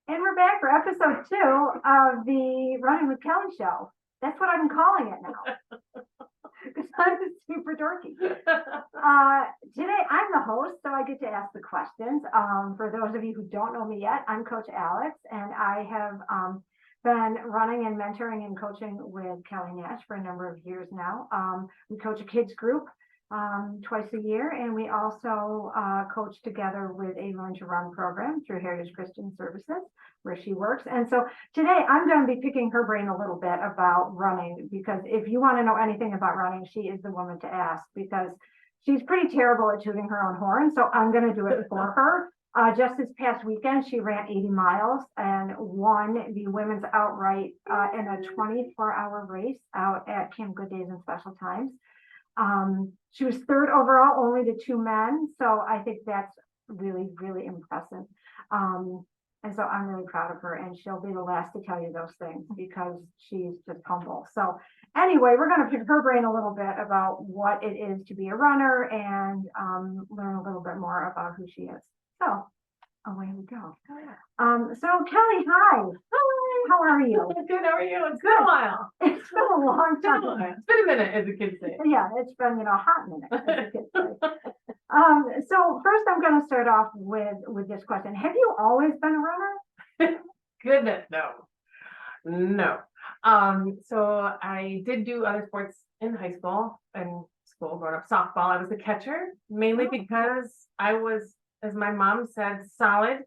And we're back for episode 2 of the Running with Kelly show. That's what I'm calling it now. Because I'm super dorky. Today I'm the host, so I get to ask the questions. For those of you who don't know me yet, I'm Coach Alex, and I have been running and mentoring and coaching with Kelly Nash for a number of years now. We coach a kids group twice a year, and we also coach together with a Learn to Run program through Heritage Christian Services, where she works. And so today I'm going to be picking her brain a little bit about running, because if you want to know anything about running, she is the woman to ask, because she's pretty terrible at tooting her own horn. So I'm going to do it for her. Just this past weekend, she ran 80 miles and won the women's outright in a 24-hour race out at Camp Good Days and Special Times. She was third overall, only to 2 men. So I think that's really, really impressive. And so I'm really proud of her, and she'll be the last to tell you those things because she's just humble. So anyway, we're going to pick her brain a little bit about what it is to be a runner and learn a little bit more about who she is. So away we go. So Kelly, hi. How are you? Good. How are you? It's been a while. It's been a long time. It's been a minute, as the kids say. Yeah, it's been a hot minute, as the kids say. So first, I'm going to start off with this question: have you always been a runner? Goodness, no. So I did do other sports in high school and growing up. Softball. I was a catcher, mainly because I was, as my mom said, solid.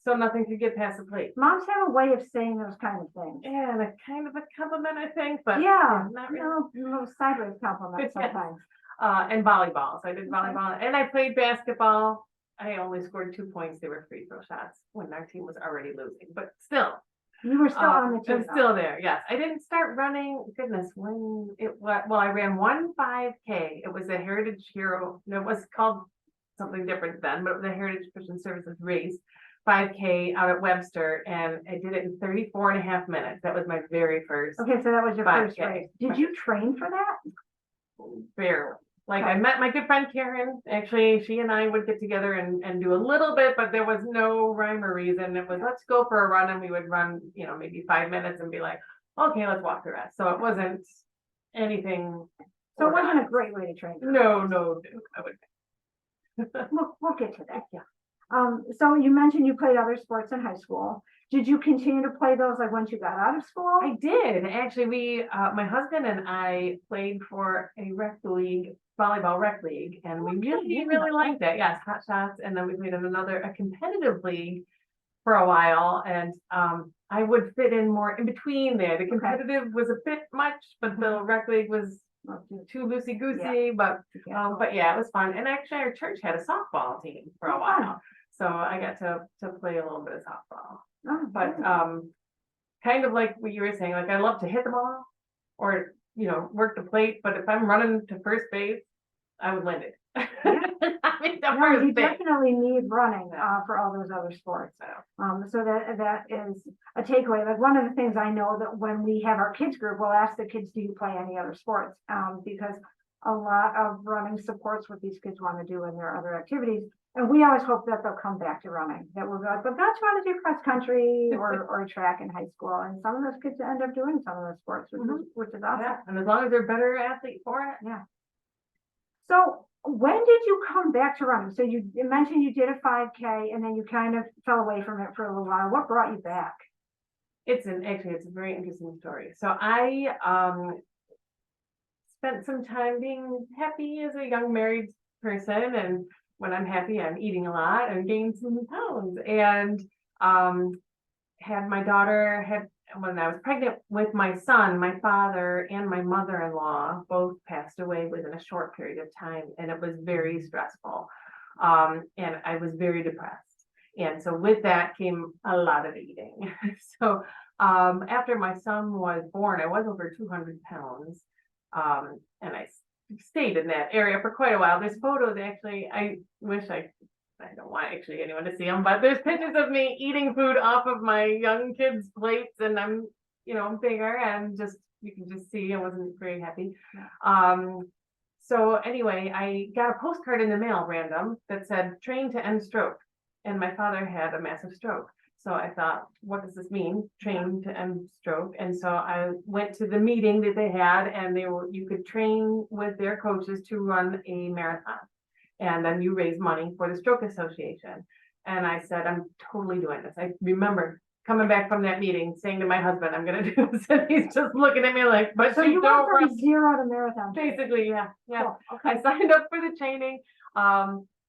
So nothing could get past the plate. Moms have a way of saying those kind of things. Yeah, and a kind of a compliment, I think, but yeah, not really. No sideways compliments sometimes. And volleyball. So I did volleyball, and I played basketball. I only scored 2 points. They were free throw shots when our team was already losing, but still. You were still on the team. I'm still there. Yes, I didn't start running. Goodness, when it was. Well, I ran 5K. It was a Heritage Hero. No, it was called something different then, but it was a Heritage Christian Services race. 5K out at Webster, and I did it in 34 and a half minutes. That was my very first. Okay, so that was your 5K. First race. Did you train for that? Barely. Like, I met my good friend Karen. Actually, she and I would get together and do a little bit, but there was no rhyme or reason. It was, let's go for a run, and we would run, maybe 5 minutes and be like, okay, let's walk the rest. So it wasn't anything. So it wasn't a great way to train. No, I would. We'll get to that. Yeah. So you mentioned you played other sports in high school. Did you continue to play those like once you got out of school? I did. Actually, my husband and I played for a volleyball rec league, and we really liked it. Yes, hot shots. And then we played in a competitive league for a while, and I would fit in more in between there. The competitive was a bit much, but the rec league was too loosey-goosey, but yeah, it was fun. And actually our church had a softball team for a while. So I got to play a little bit of softball. But kind of like what you were saying, like I love to hit the ball or work the plate, but if I'm running to first base, I would land it. I mean, you definitely need running for all those other sports. So that is a takeaway. Like one of the things I know that when we have our kids group, we'll ask the kids, do you play any other sports? Because a lot of running supports what these kids want to do in their other activities. And we always hope that they'll come back to running, that we'll be like, but don't you want to do cross country or track in high school? And some of those kids end up doing some of those sports, which is awesome. Yeah, and as long as they're better athlete for it. Yeah. So when did you come back to running? So you mentioned you did a 5K and then you kind of fell away from it for a little while. What brought you back? It's a very interesting story. So I spent some time being happy as a young married person, and when I'm happy, I'm eating a lot and gained some pounds. And had my daughter, when I was pregnant with my son, my father and my mother-in-law both passed away within a short period of time, and it was very stressful. And I was very depressed. And so with that came a lot of eating. So after my son was born, I was over 200 pounds. And I stayed in that area for quite a while. There's photos, actually. I don't want actually anyone to see them, but there's pictures of me eating food off of my young kids' plates, and I'm bigger, and you can just see I wasn't very happy. So anyway, I got a postcard in the mail, random, that said "Train to End Stroke." and my father had a massive stroke. So I thought, what does this mean? Train to end stroke. And so I went to the meeting that they had, and you could train with their coaches to run a marathon. And then you raise money for the Stroke Association. And I said, I'm totally doing this. I remember coming back from that meeting, saying to my husband, I'm gonna do this. And he's just looking at me like, but So you you don't went run. from 0 to marathon. Basically, yeah. Cool, I okay. signed up for the training.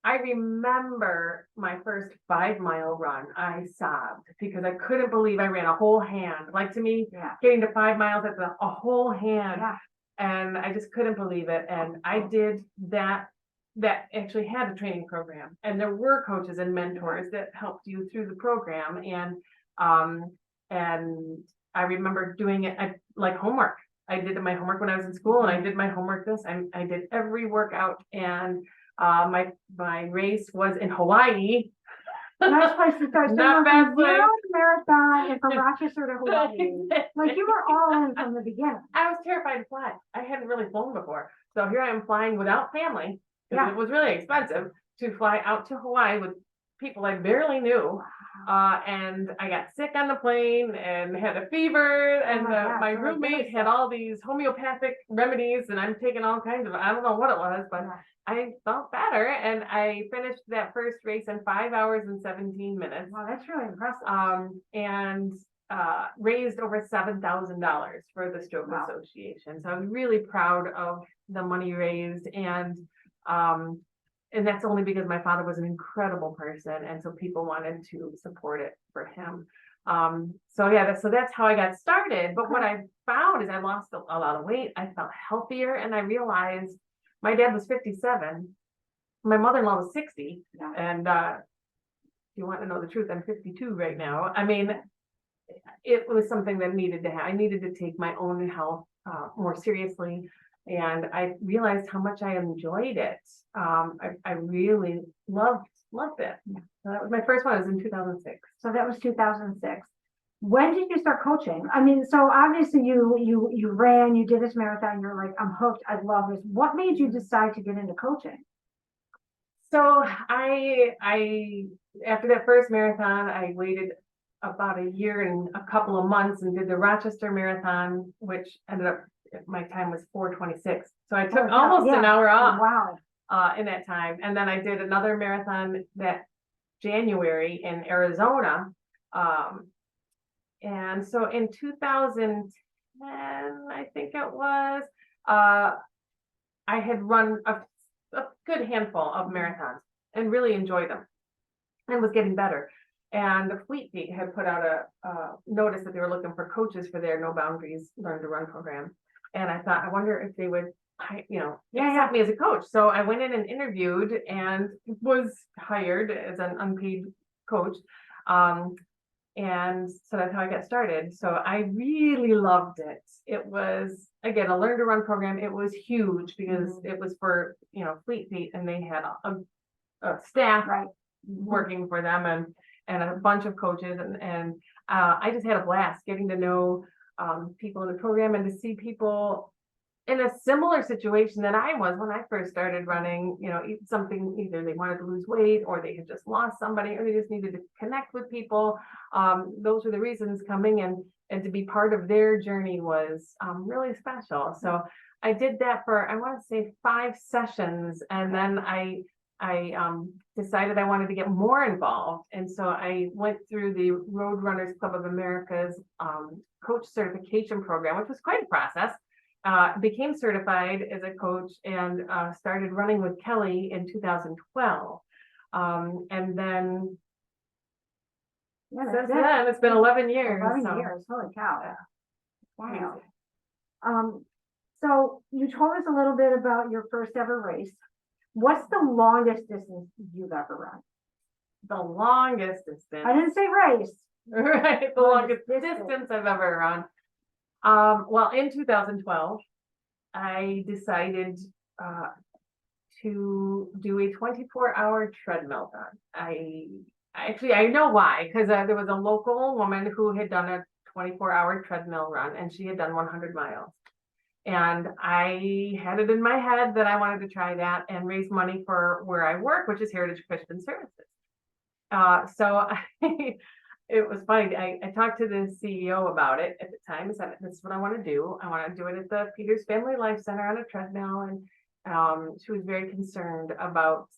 I remember my first 5-mile run. I sobbed because I couldn't believe I ran a whole hand. Like, to me, Yeah, getting to 5 miles, that's a whole hand. yeah, And I just couldn't believe it. And I did that actually had a training program, and there were coaches and mentors that helped you through the program. And I remember doing it like homework. I did my homework when I was in school, and I did my homework I did every workout. And my race was in Hawaii. nice place to start. So Not you bad went from place. 0 to marathon and from Rochester to Hawaii. Like, you were all in from the beginning. I was terrified to fly. I hadn't really flown before. So here I am flying without family, because Yeah. it was really expensive to fly out to Hawaii with people I barely knew. And I got sick on the plane and had a fever, and my gosh, my oh my roommate goodness. had all these homeopathic remedies, and I'm taking all kinds of, I don't know what it was, but Yeah. I felt better, and I finished that first race in 5 hours and 17 minutes. Wow, that's really impressive. And raised over $7,000 for the Stroke Wow. Association. So I'm really proud of the money raised, and that's only because my father was an incredible person, and so people wanted to support it for him. So yeah, so that's how I got started. But what I found is I lost a lot of weight. I felt healthier, and I realized my dad was 57, my mother-in-law was 60, Yeah. and if you want to know the truth, I'm 52 right now. I mean, it was something that needed to happen. I needed to take my own health more seriously, and I realized how much I enjoyed it. I really loved it. Yeah. So that was my first one. It was in 2006. So that was 2006. When did you start coaching? I mean, so obviously you ran, you did this marathon, you're like, I'm hooked, I love this. What made you decide to get into coaching? So I after that first marathon, I waited about a year and a couple of months and did the Rochester Marathon, which ended up, my time was 4:26. So I took almost an hour off Wow. in that time. And then I did another marathon that January in Arizona. And so in 2010, I think it was, I had run a good handful of marathons and really enjoyed them and was getting better. And the Fleet Feet had put out a notice that they were looking for coaches for their No Boundaries Learn to Run program. And I thought, I wonder if they would, accept me as a coach. So I went in and interviewed and was hired as an unpaid coach. And so that's how I got started. So I really loved it. It was, again, a Learn to Run program. It was huge because it was for, Fleet Feet, and they had a staff working for them, and a bunch of coaches, and I just had a blast getting to know people in the program, and to see people in a similar situation that I was when I first started running. Something, either they wanted to lose weight, or they had just lost somebody, or they just needed to connect with people. Those were the reasons coming, and to be part of their journey was really special. So I did that for, I want to say, 5 sessions, and then I decided I wanted to get more involved. And so I went through the Road Runners Club of America's coach certification program, which was quite a process. Became certified as a coach, and started running with Kelly in 2012. And then since then, it's been 11 years. 11 years, holy cow. Yeah. Wow. So you told us a little bit about your first ever race. What's the longest distance you've ever run? The longest distance. I didn't say race. Right, the longest distance I've ever run. Well, in 2012, I decided to do a 24-hour treadmill run. I know why, because there was a local woman who had done a 24-hour treadmill run, and she had done 100 miles. And I had it in my head that I wanted to try that and raise money for where I work, which is Heritage Christian Services. So it was funny. I talked to the CEO about it at the time. I said, this is what I want to do. I want to do it at the Peters Family Life Center on a treadmill. And she was very concerned about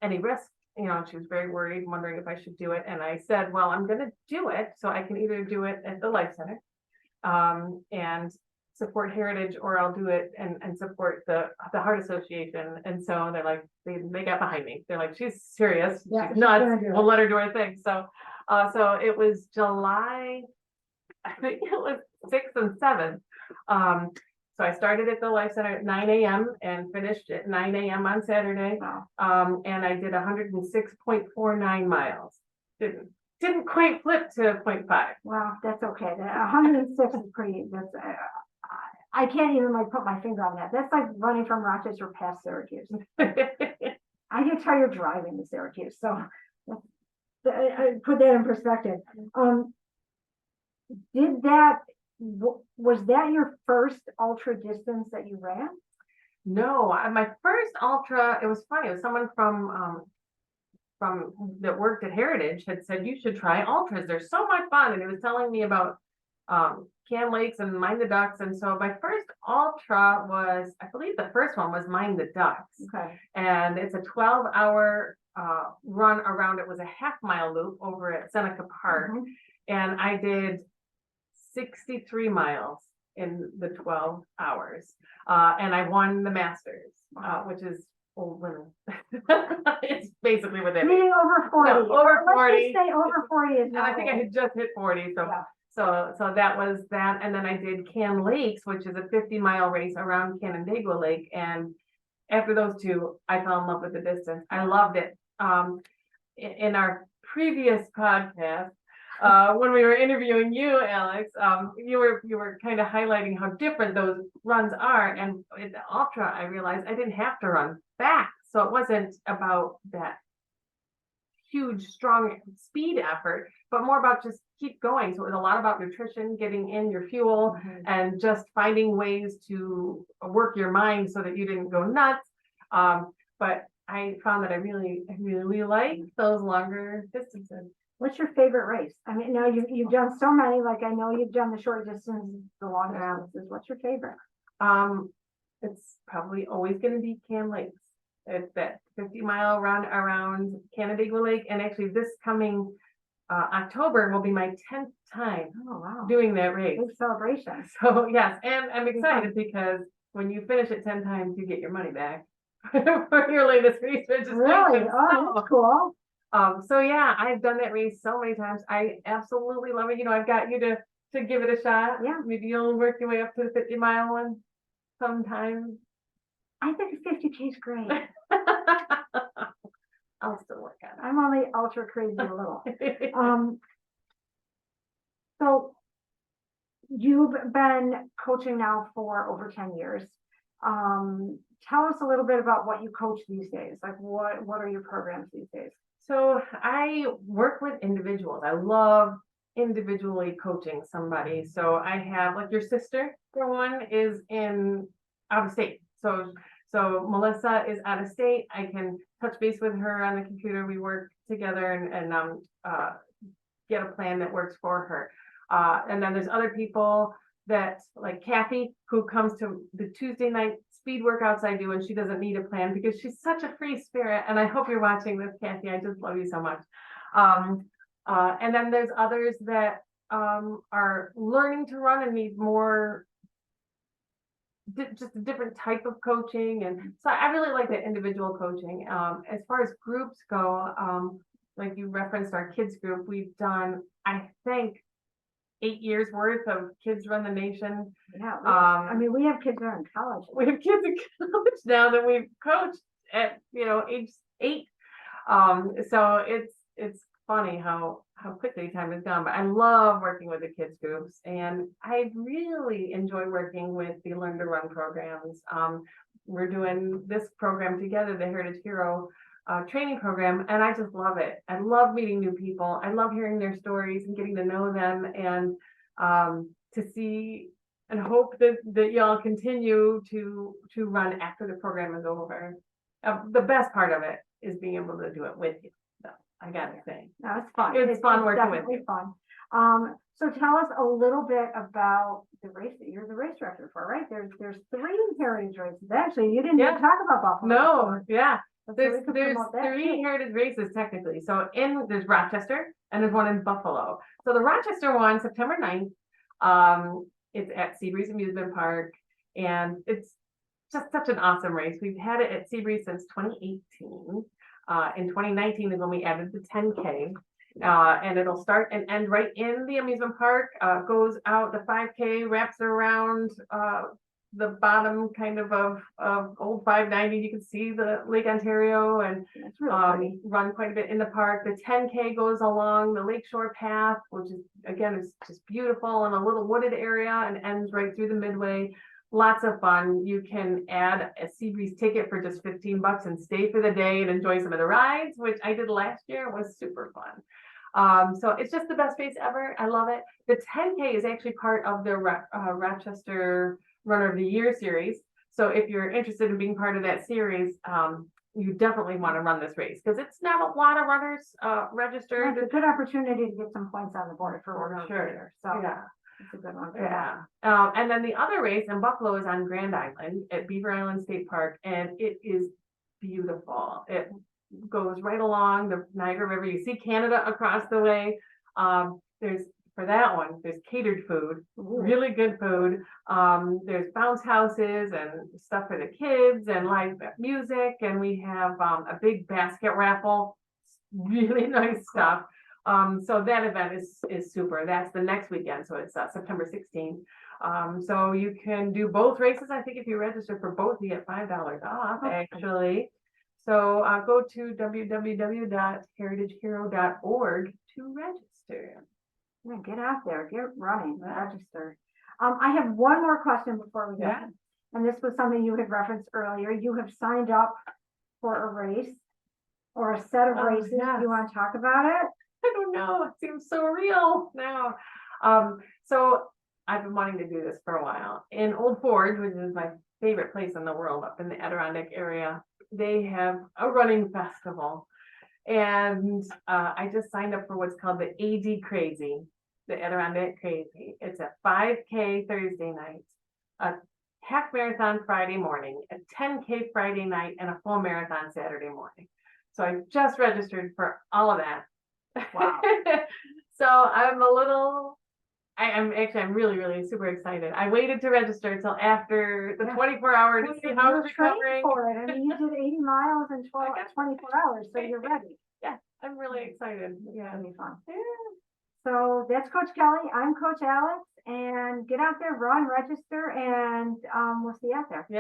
any risk. You know, she was very worried, wondering if I should do it. And I said, well, I'm going to do it. So I can either do it at the Life Center and support Heritage, or I'll do it and support the Heart Association. And so they're like, they got behind me. They're like, she's serious. Yeah, She's she's nuts. gonna do it. We'll let her do her thing. So it was July, I think it was 6th and 7th. So I started at the Life Center at 9 a.m. and finished at 9 a.m. on Saturday. Wow. And I did 106.49 miles. Didn't quite flip to 0.5. Wow, that's okay. The 106 is pretty, I can't even like put my finger on that. That's like running from Rochester past Syracuse. I get tired driving to Syracuse, so I put that in perspective. Was that your first ultra distance that you ran? No, my first ultra, it was funny. It was someone from that worked at Heritage had said, you should try ultras. They're so much fun. And he was telling me about Can Lakes and Mind the Ducks. And so my first ultra was, I believe the first one was Mind the Ducks. Okay. And it's a 12-hour run around. It was a half-mile loop over at Seneca Park. Mhm. And I did 63 miles in the 12 hours. And I won the Masters, which is old women. It's basically within. Meaning over 40. No, over Let's 40. just say over 40 is And not I think I old. had just hit 40. So Yeah. so that was that. And then I did Can Lakes, which is a 50-mile race around Canandaigua Lake. And after those two, I fell in love with the distance. I loved it. In our previous podcast, when we were interviewing you, Alex, you were kind of highlighting how different those runs are. And in the ultra, I realized I didn't have to run back. So it wasn't about that huge, strong speed effort, but more about just keep going. So it was a lot about nutrition, getting in your fuel, Mhm. and just finding ways to work your mind so that you didn't go nuts. But I found that I really like those longer distances. What's your favorite race? I mean, no, you've done so many, like I know you've done the short distance, the long distances. What's your favorite? It's probably always going to be Can Lakes. It's that 50-mile run around Canandaigua Lake. And actually this coming October will be my 10th time Oh, wow. doing that race. Big celebration. So yes, and I'm excited because when you finish it 10 times, you get your money back for your latest race registration. Really? Oh, that's cool. So yeah, I've done that race so many times. I absolutely love it. You know, I've got you to give it a shot. Yeah. Maybe you'll work your way up to the 50-mile one sometime. I think 50K is great. I'll still work on I'm only ultra crazy a little. it. So you've been coaching now for over 10 years. Tell us a little bit about what you coach these days. Like what are your programs these days? So I work with individuals. I love individually coaching somebody. So I have, like, your sister, for one, is out of state. So Melissa is out of state. I can touch base with her on the computer. We work together and get a plan that works for her. And then there's other people that, like Kathy, who comes to the Tuesday night speed workouts I do, and she doesn't need a plan because she's such a free spirit. And I hope you're watching this, Kathy. I just love you so much. And then there's others that are learning to run and need more, just a different type of coaching. And so I really like the individual coaching. As far as groups go, like you referenced our kids group, we've done, I think, 8 years worth of Kids Run the Nation. Yeah. I mean, we have kids that are in college. We have kids in college now that we've coached at, age 8. So it's funny how quickly time has gone, but I love working with the kids groups, and I really enjoy working with the Learn to Run programs. We're doing this program together, the Heritage Hero training program, and I just love it. I love meeting new people. I love hearing their stories and getting to know them, and to see and hope that y'all continue to run after the program is over. The best part of it is being able to do it with you. So I gotta say. No, it's fun. It's fun working with definitely you. Fun. So tell us a little bit about the race that you're the race director for, right? There's 3 heritage races. Actually, you didn't Yeah. even talk about Buffalo. No, before. yeah. So we There's could promote that 3 too. heritage races technically. So there's Rochester and there's one in Buffalo. So the Rochester one, September 9th, it's at Seabreeze Amusement Park, and it's just such an awesome race. We've had it at Seabreeze since 2018. In 2019 is when we added the 10K. And it'll start and end right in the amusement park, goes out, the 5K wraps around, the bottom kind of old 590. You can see the Lake Ontario, and That's really pretty. run quite a bit in the park. The 10K goes along the Lakeshore Path, which is again is just beautiful in a little wooded area, and ends right through the Midway. Lots of fun. You can add a Seabreeze ticket for just $15 and stay for the day and enjoy some of the rides, which I did last year. It was super fun. So it's just the best race ever. I love it. The 10K is actually part of the Rochester Runner of the Year series. So if you're interested in being part of that series, you definitely want to run this race because it's not a lot of runners registered. It's a good opportunity to get some points on the board for Runner of the Sure. Year. So Yeah. it's a good one. Yeah. And then the other race in Buffalo is on Grand Island at Beaver Island State Park, and it is beautiful. It goes right along the Niagara River. You see Canada across the way. For that one, there's catered food, really good food. There's bounce houses and stuff for the kids and live music, and we have a big basket raffle. Really nice stuff. So that event is super. That's the next weekend, so it's September 16th. So you can do both races. I think if you register for both, you get $5 off, actually. So go to www.heritagehero.org to register. Yeah, get out there, get running, register. I have one more question before we go. Yeah. And this was something you had referenced earlier. You have signed up for a race or a set of Oh, races. yes. Do you want to talk about it? I don't know. It seems so real now. So I've been wanting to do this for a while. In Old Forge, which is my favorite place in the world up in the Adirondack area, they have a running festival. And I just signed up for what's called the AD Crazy, the Adirondack Crazy. It's a 5K Thursday night, a half marathon Friday morning, a 10K Friday night, and a full marathon Saturday morning. So I just registered for all of that. Wow. So I'm really, really super excited. I waited to register till after the 24 hour to see how it's recovering. For it. I mean, you did 80 miles in 24 hours, so you're ready. Yeah, I'm really excited. Yeah. It'll be fun. Yeah. So that's Coach Kelly. I'm Coach Alex, and get out there, run, register, and we'll see you out there. Yeah.